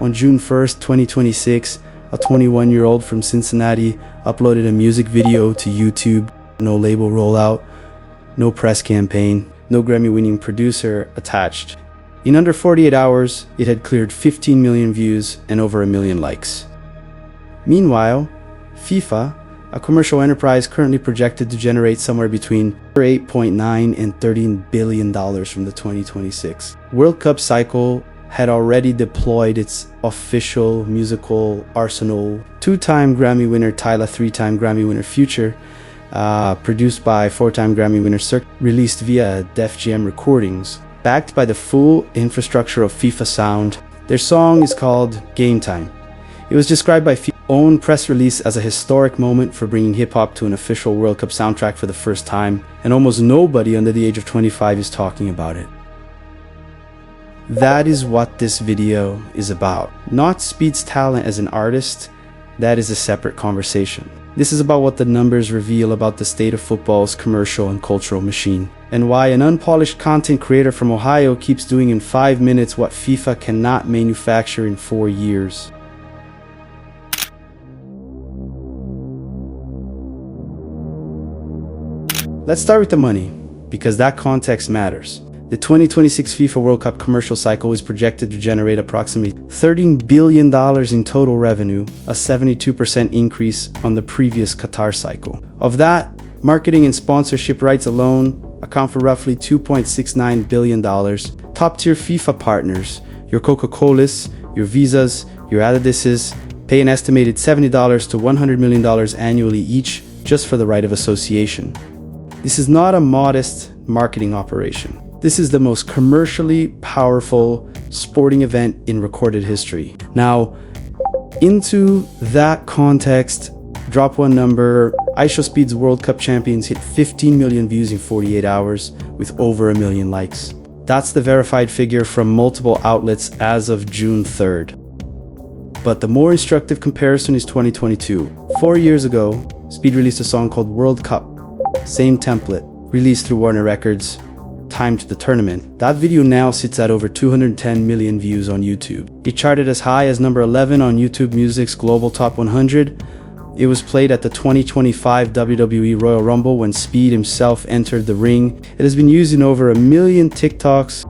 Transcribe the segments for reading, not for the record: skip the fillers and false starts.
On June 1st, 2026, a 21-year-old from Cincinnati uploaded a music video to YouTube. No label rollout, no press campaign, no Grammy-winning producer attached. In under 48 hours, it had cleared 15 million views and over 1 million likes. Meanwhile, FIFA, a commercial enterprise currently projected to generate somewhere between $8.9 and $13 billion from the 2026 World Cup cycle, had already deployed its official musical arsenal. Two-time Grammy winner Tyla, three-time Grammy winner Future, produced by four-time Grammy winner Cirque, released via Def Jam Recordings. Backed by the full infrastructure of FIFA sound, their song is called Game Time. It was described by FIFA's own press release as a historic moment for bringing hip-hop to an official World Cup soundtrack for the first time, and almost nobody under the age of 25 is talking about it. That is what this video is about. Not Speed's talent as an artist, that is a separate conversation. This is about what the numbers reveal about the state of football's commercial and cultural machine, and why an unpolished content creator from Ohio keeps doing in 5 minutes what FIFA cannot manufacture in 4 years. Let's start with the money, because that context matters. The 2026 FIFA World Cup commercial cycle is projected to generate approximately $13 billion in total revenue, a 72% increase on the previous Qatar cycle. Of that, marketing and sponsorship rights alone account for roughly $2.69 billion. Top-tier FIFA partners, your Coca-Colas, your Visas, your Adidas's, pay an estimated $70 to $100 million annually each just for the right of association. This is not a modest marketing operation. This is the most commercially powerful sporting event in recorded history. Now, into that context, drop one number, IShowSpeed's World Cup champions hit 15 million views in 48 hours with over 1 million likes. That's the verified figure from multiple outlets as of June 3rd. But the more instructive comparison is 2022. 4 years ago, Speed released a song called World Cup. Same template, released through Warner Records, timed to the tournament. That video now sits at over 210 million views on YouTube. It charted as high as number 11 on YouTube Music's Global Top 100. It was played at the 2025 WWE Royal Rumble when Speed himself entered the ring. It has been used in over 1 million TikToks.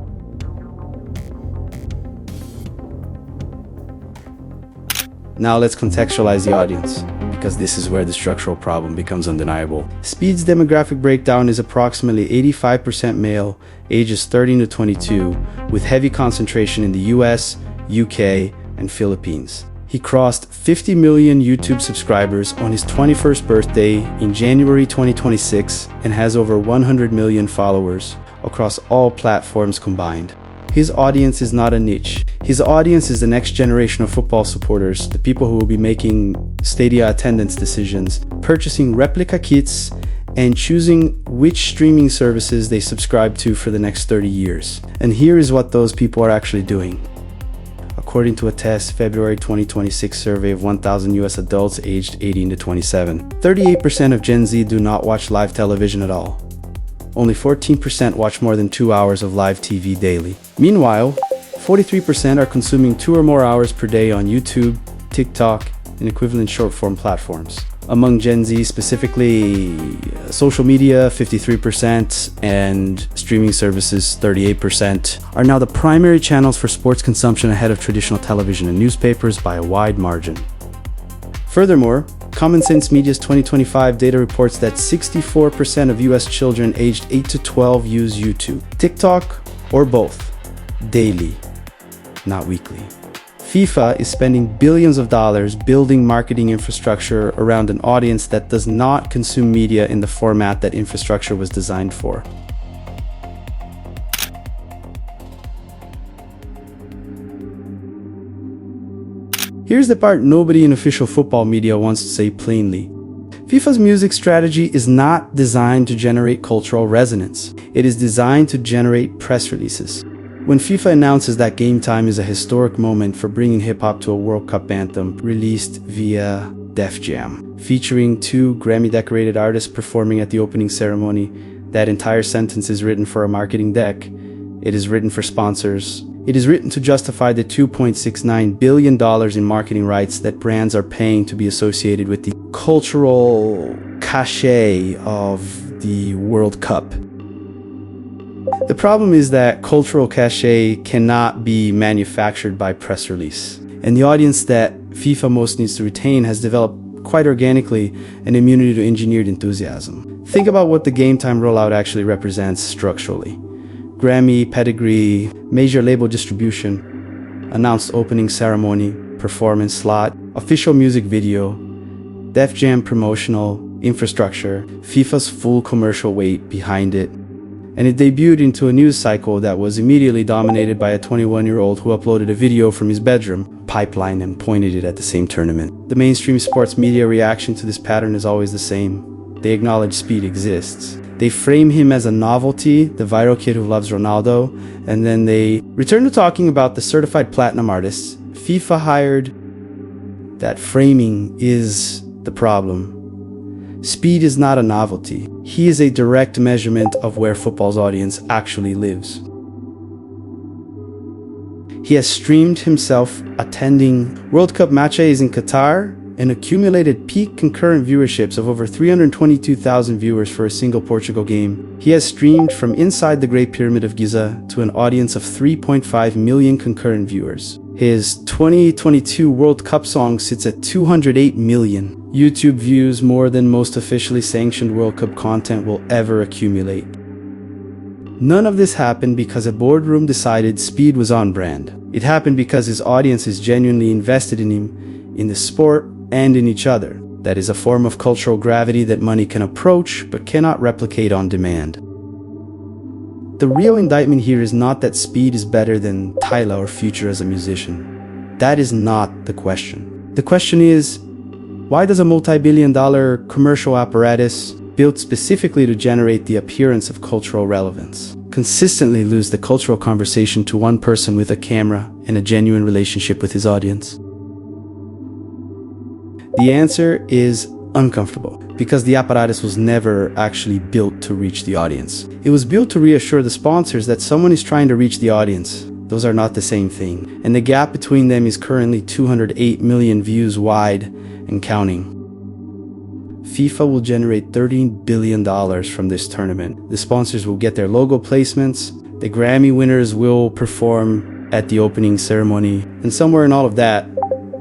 Now let's contextualize the audience, because this is where the structural problem becomes undeniable. Speed's demographic breakdown is approximately 85% male, ages 13 to 22, with heavy concentration in the US, UK, and Philippines. He crossed 50 million YouTube subscribers on his 21st birthday in January 2026 and has over 100 million followers across all platforms combined. His audience is not a niche. His audience is the next generation of football supporters, the people who will be making stadia attendance decisions, purchasing replica kits, and choosing which streaming services they subscribe to for the next 30 years. And here is what those people are actually doing. According to a test February 2026 survey of 1,000 US adults aged 18 to 27, 38% of Gen Z do not watch live television at all. Only 14% watch more than 2 hours of live TV daily. Meanwhile, 43% are consuming 2 or more hours per day on YouTube, TikTok, and equivalent short-form platforms. Among Gen Z specifically, social media 53% and streaming services 38% are now the primary channels for sports consumption ahead of traditional television and newspapers by a wide margin. Furthermore, Common Sense Media's 2025 data reports that 64% of US children aged 8 to 12 use YouTube, TikTok, or both, daily, not weekly. FIFA is spending billions of dollars building marketing infrastructure around an audience that does not consume media in the format that infrastructure was designed for. Here's the part nobody in official football media wants to say plainly. FIFA's music strategy is not designed to generate cultural resonance. It is designed to generate press releases. When FIFA announces that Game Time is a historic moment for bringing hip-hop to a World Cup anthem released via Def Jam, featuring 2 Grammy-decorated artists performing at the opening ceremony, that entire sentence is written for a marketing deck. It is written for sponsors. It is written to justify the $2.69 billion in marketing rights that brands are paying to be associated with the cultural cachet of the World Cup. The problem is that cultural cachet cannot be manufactured by press release, and the audience that FIFA most needs to retain has developed quite organically an immunity to engineered enthusiasm. Think about what the game time rollout actually represents structurally. Grammy, pedigree, major label distribution, announced opening ceremony, performance slot, official music video, Def Jam promotional, infrastructure, FIFA's full commercial weight behind it. And it debuted into a news cycle that was immediately dominated by a 21-year-old who uploaded a video from his bedroom, pipelined and pointed it at the same tournament. The mainstream sports media reaction to this pattern is always the same. They acknowledge speed exists. They frame him as a novelty, the viral kid who loves Ronaldo, and then they return to talking about the certified platinum artists. FIFA hired. That framing is the problem. Speed is not a novelty. He is a direct measurement of where football's audience actually lives. He has streamed himself attending World Cup matches in Qatar and accumulated peak concurrent viewerships of over 322,000 viewers for a single Portugal game. He has streamed from inside the Great Pyramid of Giza to an audience of 3.5 million concurrent viewers. His 2022 World Cup song sits at 208 million YouTube views, more than most officially sanctioned World Cup content will ever accumulate. None of this happened because a boardroom decided speed was on brand. It happened because his audience is genuinely invested in him, in the sport, and in each other. That is a form of cultural gravity that money can approach but cannot replicate on demand. The real indictment here is not that speed is better than Tyler or Future as a musician. That is not the question. The question is, why does a multi-billion-dollar commercial apparatus built specifically to generate the appearance of cultural relevance consistently lose the cultural conversation to one person with a camera and a genuine relationship with his audience? The answer is uncomfortable, because the apparatus was never actually built to reach the audience. It was built to reassure the sponsors that someone is trying to reach the audience. Those are not the same thing, and the gap between them is currently 208 million views wide and counting. FIFA will generate $13 billion from this tournament. The sponsors will get their logo placements, the Grammy winners will perform at the opening ceremony, and somewhere in all of that,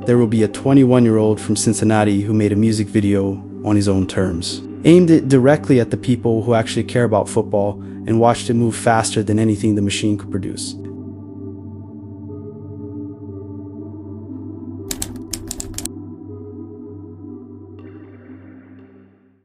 there will be a 21-year-old from Cincinnati who made a music video on his own terms, aimed it directly at the people who actually care about football and watched it move faster than anything the machine could produce.